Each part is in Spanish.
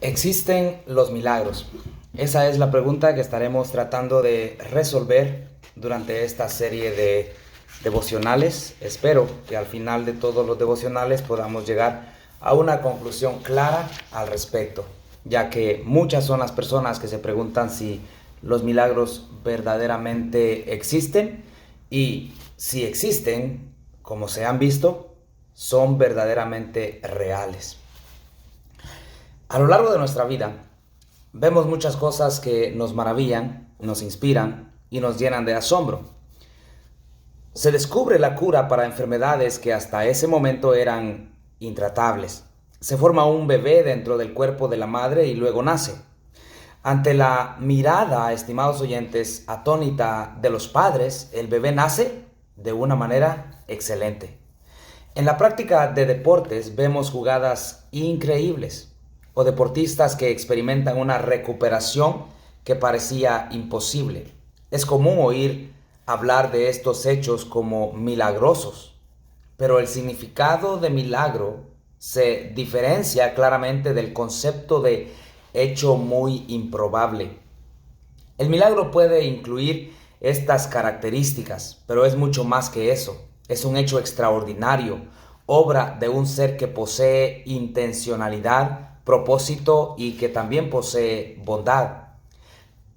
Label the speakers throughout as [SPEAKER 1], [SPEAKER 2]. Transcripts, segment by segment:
[SPEAKER 1] ¿Existen los milagros? Esa es la pregunta que estaremos tratando de resolver durante esta serie de devocionales. Espero que al final de todos los devocionales podamos llegar a una conclusión clara al respecto, ya que muchas son las personas que se preguntan si los milagros verdaderamente existen y si existen, como se han visto, son verdaderamente reales. A lo largo de nuestra vida, vemos muchas cosas que nos maravillan, nos inspiran y nos llenan de asombro. Se descubre la cura para enfermedades que hasta ese momento eran intratables. Se forma un bebé dentro del cuerpo de la madre y luego nace. Ante la mirada, estimados oyentes, atónita de los padres, el bebé nace de una manera excelente. En la práctica de deportes vemos jugadas increíbles o deportistas que experimentan una recuperación que parecía imposible. Es común oír hablar de estos hechos como milagrosos, pero el significado de milagro se diferencia claramente del concepto de hecho muy improbable. El milagro puede incluir estas características, pero es mucho más que eso. Es un hecho extraordinario, obra de un ser que posee intencionalidad, propósito y que también posee bondad.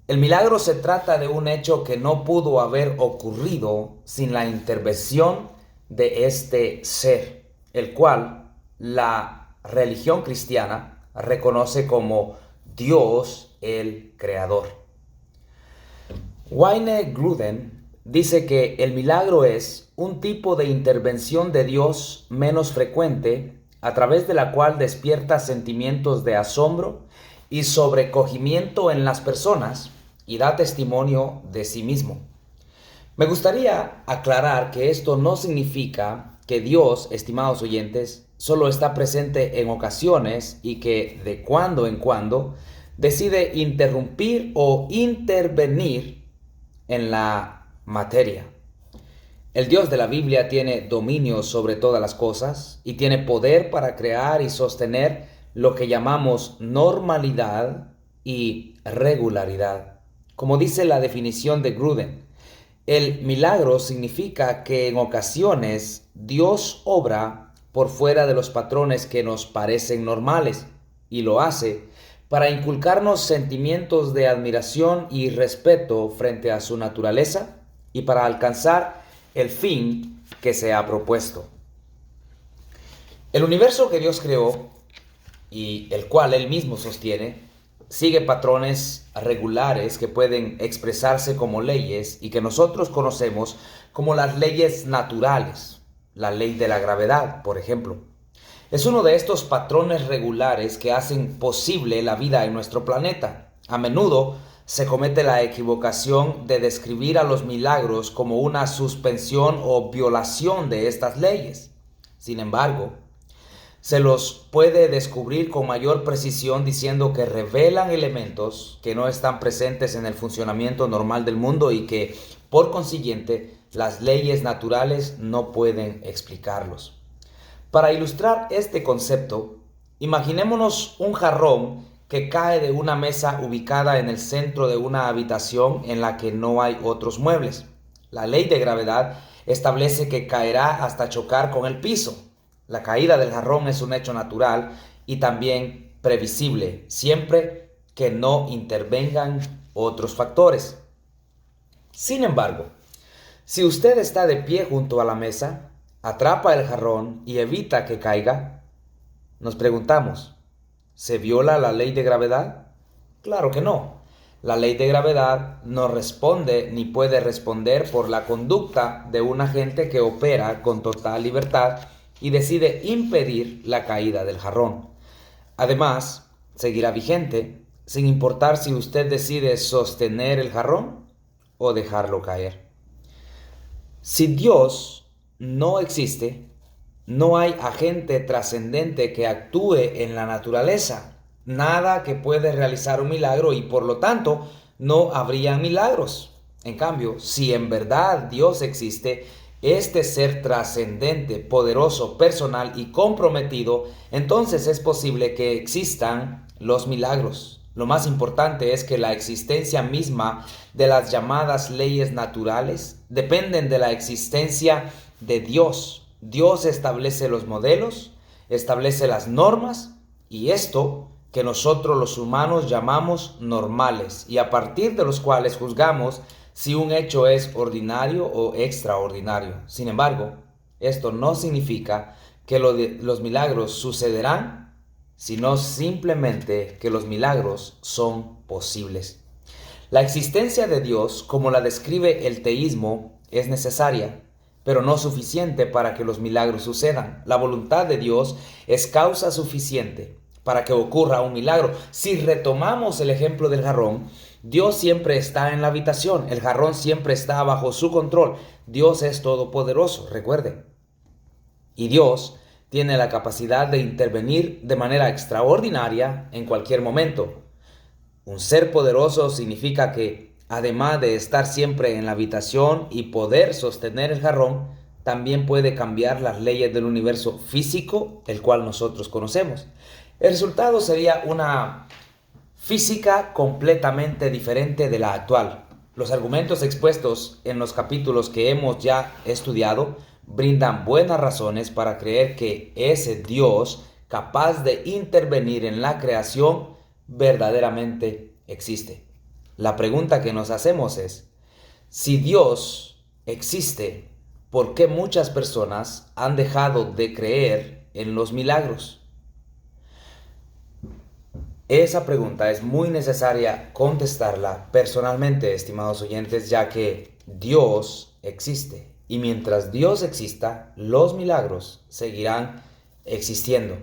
[SPEAKER 1] El milagro se trata de un hecho que no pudo haber ocurrido sin la intervención de este ser, el cual la religión cristiana reconoce como Dios el Creador. Wayne Grudem dice que el milagro es un tipo de intervención de Dios menos frecuente a través de la cual despierta sentimientos de asombro y sobrecogimiento en las personas y da testimonio de sí mismo. Me gustaría aclarar que esto no significa que Dios, estimados oyentes, solo está presente en ocasiones y que de cuando en cuando decide interrumpir o intervenir en la materia. El Dios de la Biblia tiene dominio sobre todas las cosas y tiene poder para crear y sostener lo que llamamos normalidad y regularidad. Como dice la definición de Grudem, el milagro significa que en ocasiones Dios obra por fuera de los patrones que nos parecen normales y lo hace para inculcarnos sentimientos de admiración y respeto frente a su naturaleza y para alcanzar el fin que se ha propuesto. El universo que Dios creó y el cual Él mismo sostiene, sigue patrones regulares que pueden expresarse como leyes y que nosotros conocemos como las leyes naturales, la ley de la gravedad, por ejemplo. Es uno de estos patrones regulares que hacen posible la vida en nuestro planeta. A menudo se comete la equivocación de describir a los milagros como una suspensión o violación de estas leyes. Sin embargo, se los puede descubrir con mayor precisión diciendo que revelan elementos que no están presentes en el funcionamiento normal del mundo y que, por consiguiente, las leyes naturales no pueden explicarlos. Para ilustrar este concepto, imaginémonos un jarrón que cae de una mesa ubicada en el centro de una habitación en la que no hay otros muebles. La ley de gravedad establece que caerá hasta chocar con el piso. La caída del jarrón es un hecho natural y también previsible, siempre que no intervengan otros factores. Sin embargo, si usted está de pie junto a la mesa, atrapa el jarrón y evita que caiga, nos preguntamos, ¿se viola la ley de gravedad? Claro que no. La ley de gravedad no responde ni puede responder por la conducta de un agente que opera con total libertad y decide impedir la caída del jarrón. Además, seguirá vigente sin importar si usted decide sostener el jarrón o dejarlo caer. Si Dios no existe, no hay agente trascendente que actúe en la naturaleza, nada que puede realizar un milagro y por lo tanto no habría milagros. En cambio, si en verdad Dios existe, este ser trascendente, poderoso, personal y comprometido, entonces es posible que existan los milagros. Lo más importante es que la existencia misma de las llamadas leyes naturales dependen de la existencia de Dios. Dios establece los modelos, establece las normas y esto que nosotros los humanos llamamos normales y a partir de los cuales juzgamos si un hecho es ordinario o extraordinario. Sin embargo, esto no significa que los milagros sucederán, sino simplemente que los milagros son posibles. La existencia de Dios, como la describe el teísmo, es necesaria, pero no suficiente para que los milagros sucedan. La voluntad de Dios es causa suficiente para que ocurra un milagro. Si retomamos el ejemplo del jarrón, Dios siempre está en la habitación, el jarrón siempre está bajo su control. Dios es todopoderoso, recuerde. Y Dios tiene la capacidad de intervenir de manera extraordinaria en cualquier momento. Un ser poderoso significa que, además de estar siempre en la habitación y poder sostener el jarrón, también puede cambiar las leyes del universo físico, el cual nosotros conocemos. El resultado sería una física completamente diferente de la actual. Los argumentos expuestos en los capítulos que hemos ya estudiado brindan buenas razones para creer que ese Dios capaz de intervenir en la creación verdaderamente existe. La pregunta que nos hacemos es, si Dios existe, ¿por qué muchas personas han dejado de creer en los milagros? Esa pregunta es muy necesaria contestarla personalmente, estimados oyentes, ya que Dios existe. Y mientras Dios exista, los milagros seguirán existiendo.